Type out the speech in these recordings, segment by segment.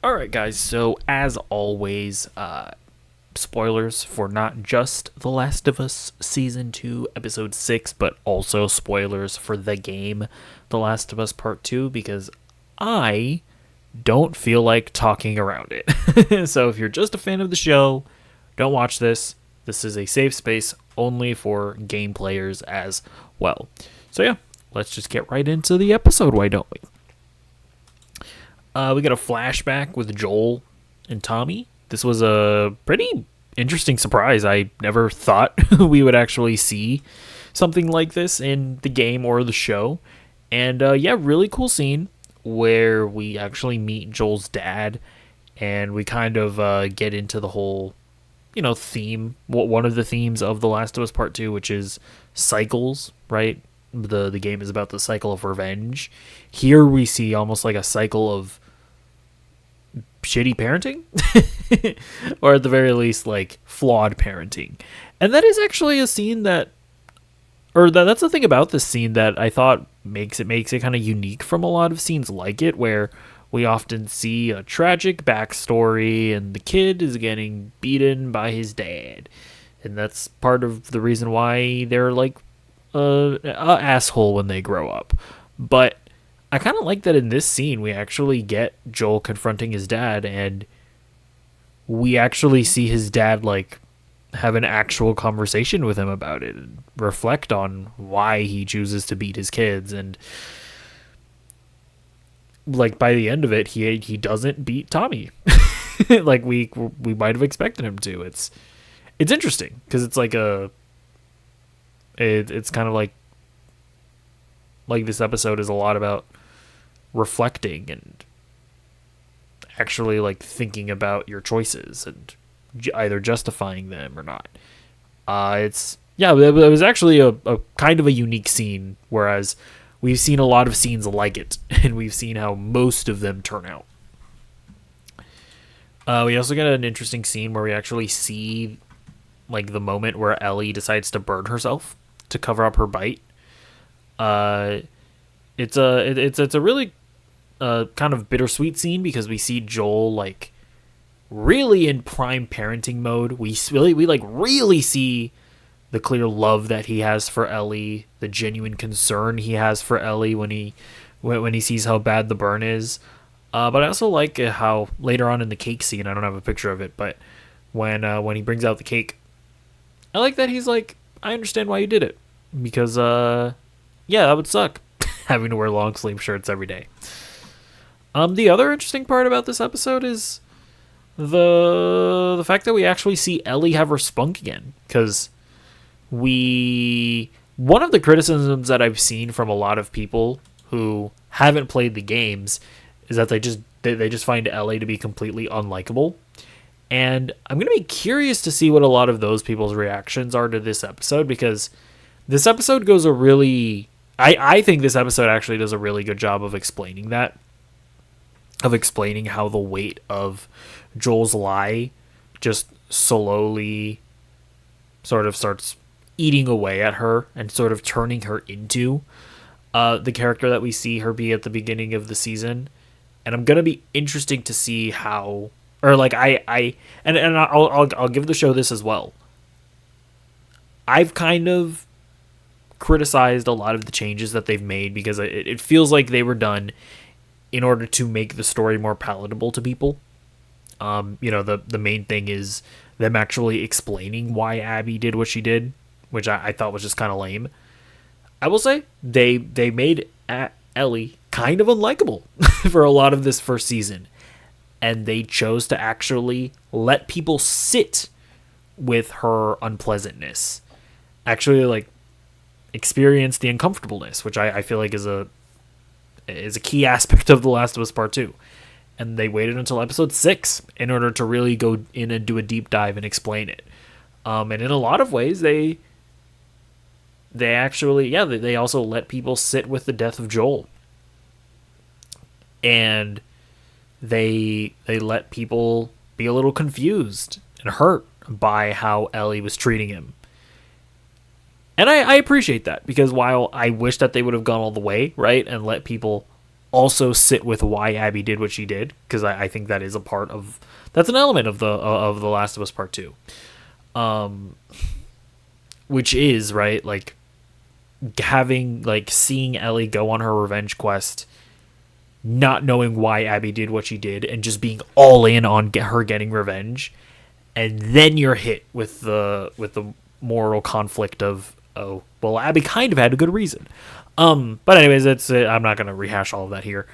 All right, guys. So as always, spoilers for not just The Last of Us Season 2, Episode 6, but also spoilers for the game The Last of Us Part 2, because I don't feel like talking around it. So if you're just a fan of the show, don't watch this. This is a safe space only for game players as well. So yeah, let's just get right into the episode, why don't we? We got a flashback with Joel and Tommy. This was a pretty interesting surprise. I never thought we would actually see something like this in the game or the show. And yeah, really cool scene where we actually meet Joel's dad and we kind of get into the whole, theme. One of the themes of The Last of Us Part 2, which is cycles, right? The game is about the cycle of revenge. Here we see almost like a cycle of shitty parenting or at the very least like flawed parenting. And that is actually a scene that's the thing about this scene that I thought makes it kind of unique from a lot of scenes like it, where we often see a tragic backstory and the kid is getting beaten by his dad, and that's part of the reason why they're like a asshole when they grow up. But I kind of like that in this scene we actually get Joel confronting his dad, and we actually see his dad like have an actual conversation with him about it and reflect on why he chooses to beat his kids. And like by the end of it, he doesn't beat Tommy like we might have expected him to. It's interesting because it's like it's kind of like this episode is a lot about reflecting and actually like thinking about your choices and either justifying them or not. It's yeah, it was actually a kind of a unique scene, whereas we've seen a lot of scenes like it, and we've seen how most of them turn out. We also get an interesting scene where we actually see like the moment where Ellie decides to burn herself to cover up her bite. Uh, it's a really kind of bittersweet scene because we see Joel like really in prime parenting mode. We like really see the clear love that he has for Ellie, the genuine concern he has for Ellie when he sees how bad the burn is. But I also like how later on in the cake scene, I don't have a picture of it, but when he brings out the cake, I like that he's like, I understand why you did it, because yeah, that would suck having to wear long sleeve shirts every day. The other interesting part about this episode is the fact that we actually see Ellie have her spunk again, because one of the criticisms that I've seen from a lot of people who haven't played the games is that they just find Ellie to be completely unlikable. And I'm going to be curious to see what a lot of those people's reactions are to this episode, because this episode goes a really I think this episode actually does a really good job of explaining that, of explaining how the weight of Joel's lie just slowly sort of starts eating away at her and sort of turning her into the character that we see her be at the beginning of the season. And I'm gonna be interesting to see how, or like I'll give the show this as well. I've kind of criticized a lot of the changes that they've made because it feels like they were done in order to make the story more palatable to people. The main thing is them actually explaining why Abby did what she did, which I thought was just kind of lame. I will say they made Ellie kind of unlikable for a lot of this first season, and they chose to actually let people sit with her unpleasantness, actually like experience the uncomfortableness, which I feel like is a key aspect of The Last of Us Part 2. And they waited until episode 6 in order to really go in and do a deep dive and explain it. And in a lot of ways, they actually, yeah, they also let people sit with the death of Joel. And they let people be a little confused and hurt by how Ellie was treating him. And I appreciate that, because while I wish that they would have gone all the way, right, and let people also sit with why Abby did what she did, because I think that is a part of that's an element of the Last of Us Part 2, which is right, like having like seeing Ellie go on her revenge quest, not knowing why Abby did what she did, and just being all in on her getting revenge, and then you're hit with the moral conflict of, oh well, Abby kind of had a good reason. But anyways, it's I'm not gonna rehash all of that here.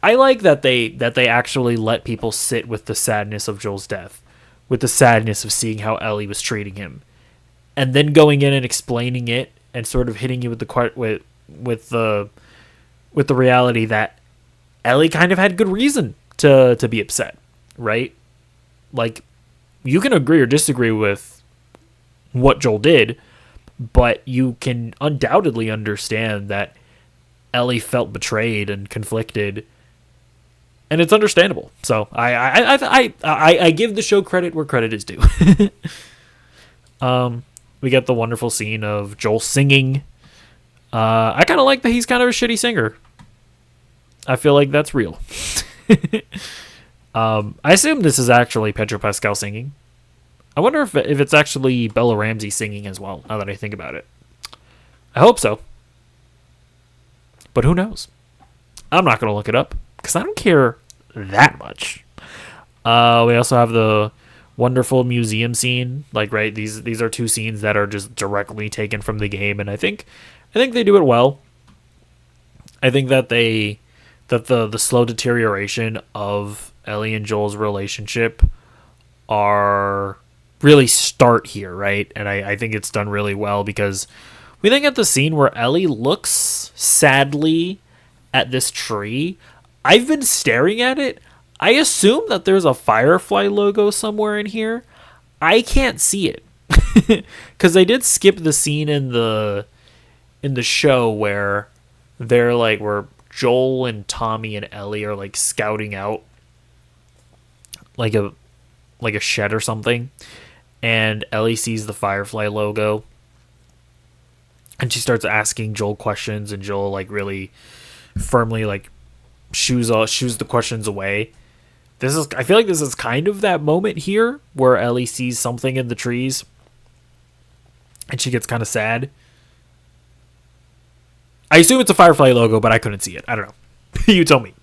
I like that they actually let people sit with the sadness of Joel's death, with the sadness of seeing how Ellie was treating him, and then going in and explaining it and sort of hitting you with the with the reality that Ellie kind of had good reason to be upset, right? Like, you can agree or disagree with what Joel did, but you can undoubtedly understand that Ellie felt betrayed and conflicted, and it's understandable. So I give the show credit where credit is due. We get the wonderful scene of Joel singing. I kind of like that he's kind of a shitty singer. I feel like that's real. I assume this is actually Pedro Pascal singing. I wonder if it's actually Bella Ramsey singing as well, now that I think about it. I hope so. But who knows? I'm not going to look it up, because I don't care that much. We also have the wonderful museum scene. Like, right, these are two scenes that are just directly taken from the game, and I think they do it well. I think that the slow deterioration of Ellie and Joel's relationship are really start here, right? And I think it's done really well, because we then get the scene where Ellie looks sadly at this tree. I've been staring at it. I assume that there's a Firefly logo somewhere in here. I can't see it, because they did skip the scene in the show where they're like, where Joel and Tommy and Ellie are like scouting out like a shed or something, and Ellie sees the Firefly logo, and she starts asking Joel questions, and Joel like really firmly like shoos the questions away. I feel like this is kind of that moment here where Ellie sees something in the trees and she gets kind of sad. I assume it's a Firefly logo, but I couldn't see it. I don't know. You tell me.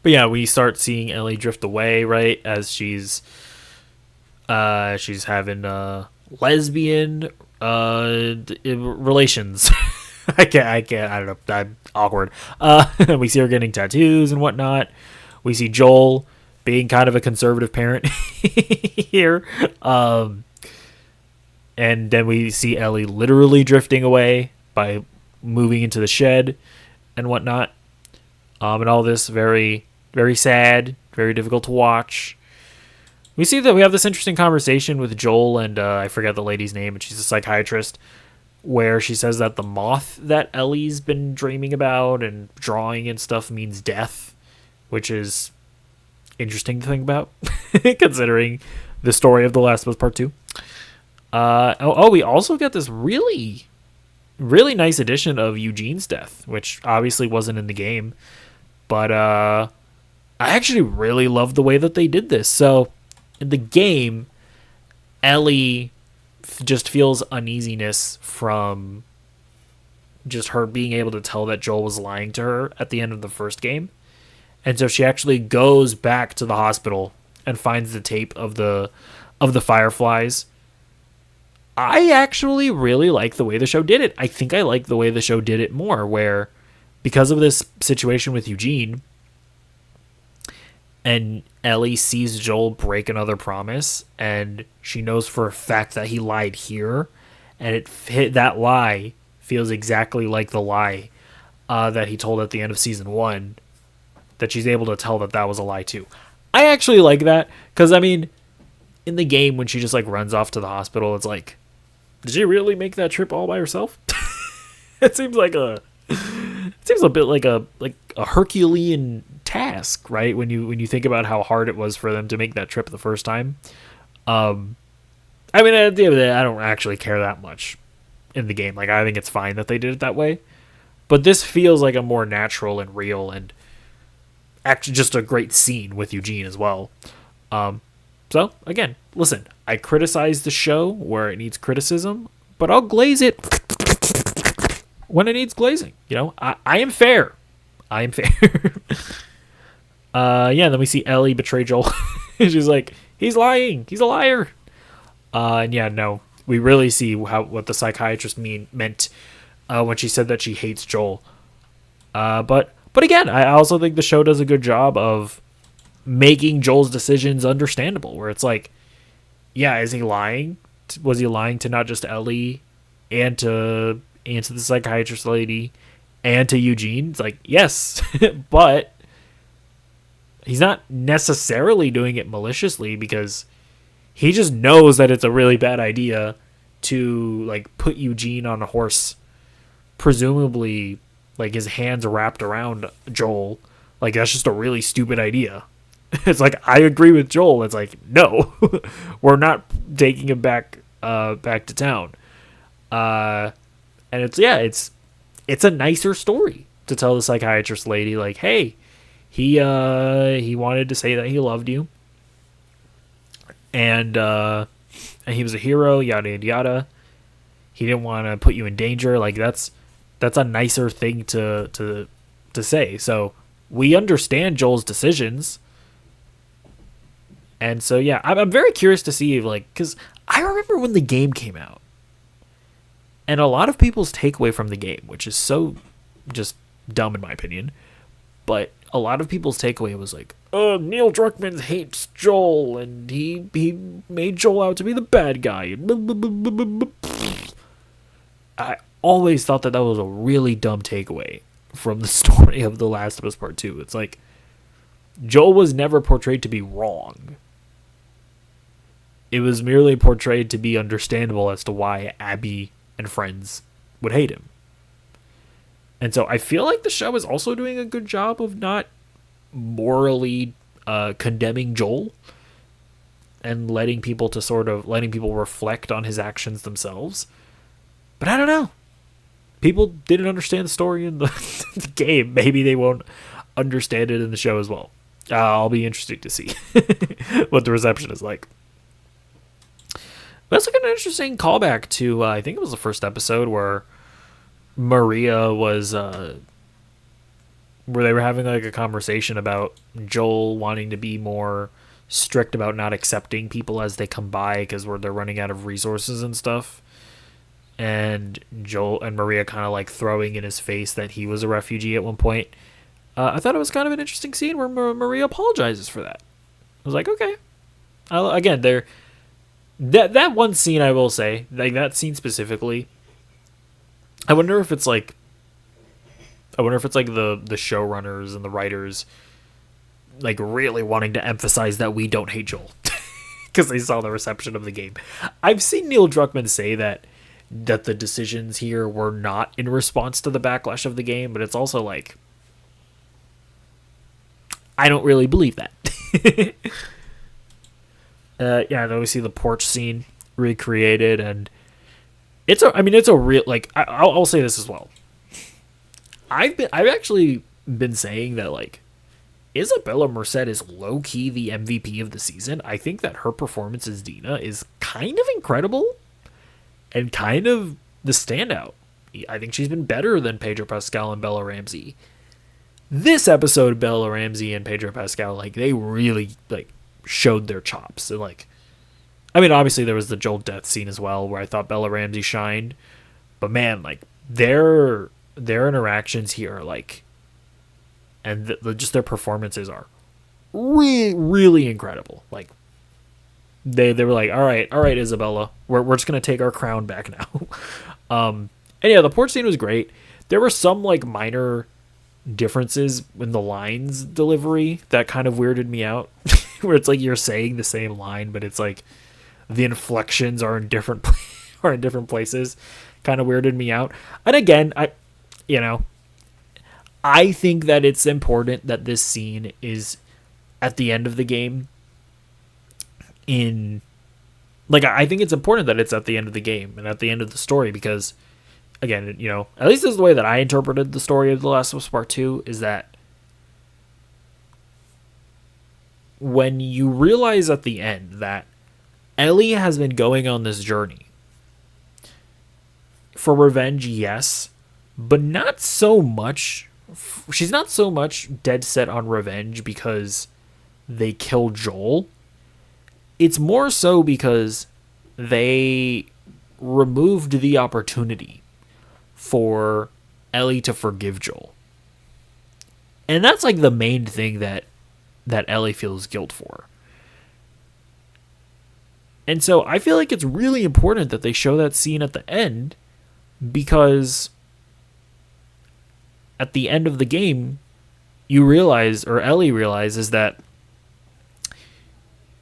But yeah, we start seeing Ellie drift away, right, as she's having lesbian relations. I don't know. I'm awkward. We see her getting tattoos and whatnot. We see Joel being kind of a conservative parent here. And then we see Ellie literally drifting away by moving into the shed and whatnot. And all this very, very sad, very difficult to watch. We see that we have this interesting conversation with Joel and I forget the lady's name, but she's a psychiatrist, where she says that the moth that Ellie's been dreaming about and drawing and stuff means death, which is interesting to think about, considering the story of The Last of Us Part 2. We also get this really, really nice addition of Eugene's death, which obviously wasn't in the game, but I actually really love the way that they did this. So in the game, Ellie just feels uneasiness from just her being able to tell that Joel was lying to her at the end of the first game. And so she actually goes back to the hospital and finds the tape of the Fireflies. I actually really like the way the show did it. I think I like the way the show did it more, where because of this situation with Eugene, and Ellie sees Joel break another promise, and she knows for a fact that he lied here, and that lie feels exactly like the lie that he told at the end of season 1, that she's able to tell that was a lie too. I actually like that, because I mean, in the game when she just like runs off to the hospital, it's like, did she really make that trip all by herself? It seems a bit like a Herculean task, right? When you think about how hard it was for them to make that trip the first time. I mean, at the end of the day, I don't actually care that much in the game. Like, I think it's fine that they did it that way. But this feels like a more natural and real and actually just a great scene with Eugene as well. So again, listen, I criticize the show where it needs criticism, but I'll glaze it when it needs glazing. I am fair. I am fair. Then we see Ellie betray Joel. She's like, he's lying. He's a liar. No, we really see what the psychiatrist meant when she said that she hates Joel. But again, I also think the show does a good job of making Joel's decisions understandable, where it's like, yeah, is he lying? Was he lying to not just Ellie and to the psychiatrist lady and to Eugene? It's like, yes, but he's not necessarily doing it maliciously, because he just knows that it's a really bad idea to like put Eugene on a horse, presumably like his hands wrapped around Joel. Like, that's just a really stupid idea. It's like, I agree with Joel. It's like, no, we're not taking him back to town. And it's a nicer story to tell the psychiatrist lady, like, hey, he wanted to say that he loved you, and he was a hero, yada yada yada. He didn't want to put you in danger. Like, that's a nicer thing to say. So we understand Joel's decisions. And so, yeah, I'm very curious to see, because I remember when the game came out, and a lot of people's takeaway from the game, which is so just dumb in my opinion, but a lot of people's takeaway was like, oh, Neil Druckmann hates Joel, and he made Joel out to be the bad guy. I always thought that was a really dumb takeaway from the story of The Last of Us Part 2. It's like, Joel was never portrayed to be wrong. It was merely portrayed to be understandable as to why Abby and friends would hate him. And so I feel like the show is also doing a good job of not morally condemning Joel and letting people reflect on his actions themselves. But I don't know. People didn't understand the story in the game. Maybe they won't understand it in the show as well. I'll be interested to see what the reception is like. But that's like an interesting callback to, I think it was the first episode where Maria was, where they were having like a conversation about Joel wanting to be more strict about not accepting people as they come by because they're running out of resources and stuff. And Joel and Maria kind of like throwing in his face that he was a refugee at one point. I thought it was kind of an interesting scene where Maria apologizes for that. I was like, okay. Again, that one scene, I will say, like that scene specifically, I wonder if it's like the showrunners and the writers like really wanting to emphasize that we don't hate Joel because they saw the reception of the game. I've seen Neil Druckmann say that the decisions here were not in response to the backlash of the game, but it's also like, I don't really believe that. Then we see the porch scene recreated, and it's a real, like, I'll say this as well. I've actually been saying that, like, Isabella Merced is low-key the MVP of the season. I think that her performance as Dina is kind of incredible and kind of the standout. I think she's been better than Pedro Pascal and Bella Ramsey. This episode, Bella Ramsey and Pedro Pascal, like, they really, like, showed their chops. And, like, I mean, obviously there was the Joel death scene as well, where I thought Bella Ramsey shined. But, man, like, their interactions here are, like, and just their performances are really, really incredible. Like, they were like, all right, Isabella, we're just gonna take our crown back now. And yeah, the porch scene was great. There were some like minor differences in the lines delivery that kind of weirded me out, where it's like you're saying the same line, but it's like the inflections are in different places. Kind of weirded me out. And again, I think that it's important that this scene is at the end of the game. I think it's important that it's at the end of the game and at the end of the story, because again, at least this is the way that I interpreted the story of The Last of Us Part 2, is that when you realize at the end that Ellie has been going on this journey for revenge, yes, but not so much. She's not so much dead set on revenge because they killed Joel. It's more so because they removed the opportunity for Ellie to forgive Joel. And that's like the main thing that Ellie feels guilt for. And so I feel like it's really important that they show that scene at the end, because at the end of the game, you realize, or Ellie realizes, that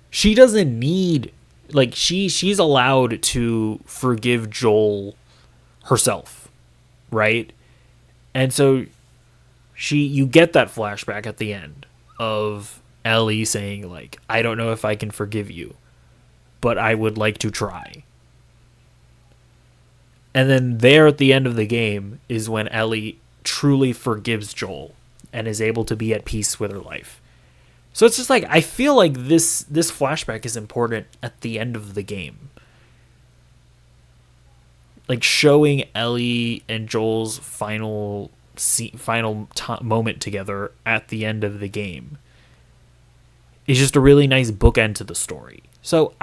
she doesn't need, like, she's allowed to forgive Joel herself, right? And so you get that flashback at the end of Ellie saying, like, I don't know if I can forgive you, but I would like to try. And then there at the end of the game is when Ellie truly forgives Joel and is able to be at peace with her life. So it's just like, I feel like this flashback is important at the end of the game. Like, showing Ellie and Joel's final moment together at the end of the game is just a really nice bookend to the story. So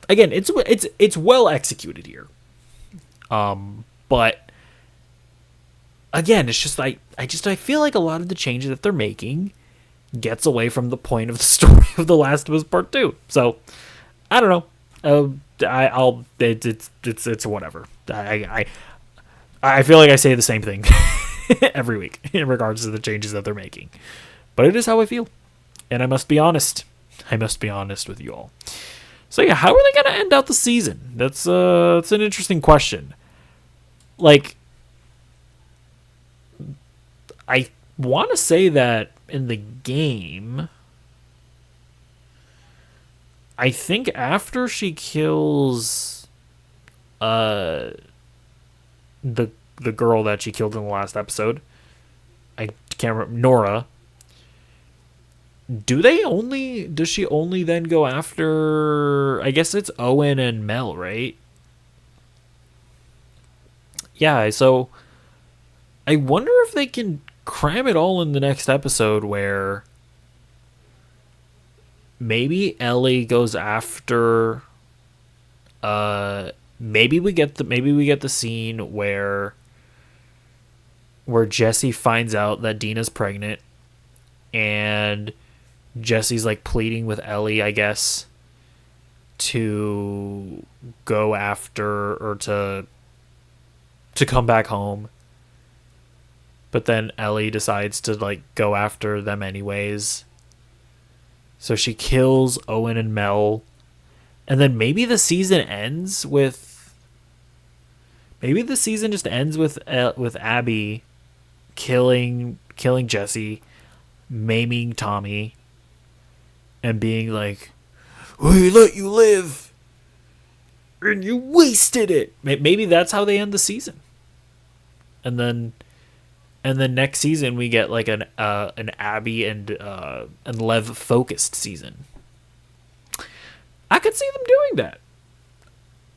again, it's well executed here. But again, it's just I feel like a lot of the changes that they're making gets away from the point of the story of The Last of Us Part 2. So I don't know. It's whatever. I feel like I say the same thing every week in regards to the changes that they're making, but it is how I feel, and I must be honest. I must be honest with you all. So yeah, how are they gonna end out the season? That's an interesting question. Like, I want to say that in the game, I think after she kills the girl that she killed in the last episode, I can't remember, Nora. Does she only then go after, I guess it's Owen and Mel, right? Yeah, so I wonder if they can cram it all in the next episode, where maybe Ellie goes after maybe we get the scene where Jesse finds out that Dina's pregnant, and Jesse's like pleading with Ellie, I guess, to go after, or to come back home. But then Ellie decides to like go after them anyways. So she kills Owen and Mel. And then maybe the season ends with, maybe the season just ends with Abby killing Jesse, maiming Tommy, and being like, "We let you live, and you wasted it." Maybe that's how they end the season. And then next season we get like an Abby and Lev focused season. I could see them doing that.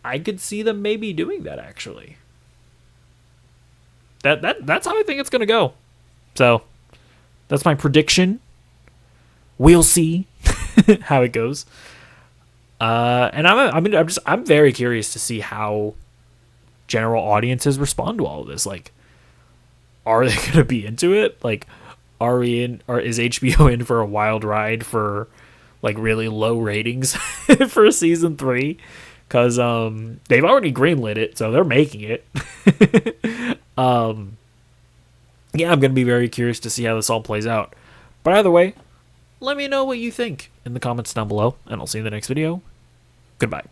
I could see them maybe doing that, actually. That's how I think it's gonna go. So that's my prediction. We'll see how it goes. And I'm very curious to see how general audiences respond to all of this. Like, are they gonna be into it? Like, is HBO in for a wild ride for like really low ratings for season 3? Because they've already greenlit it, so they're making it. Yeah, I'm gonna be very curious to see how this all plays out. But either way, let me know what you think in the comments down below, and I'll see you in the next video. Goodbye.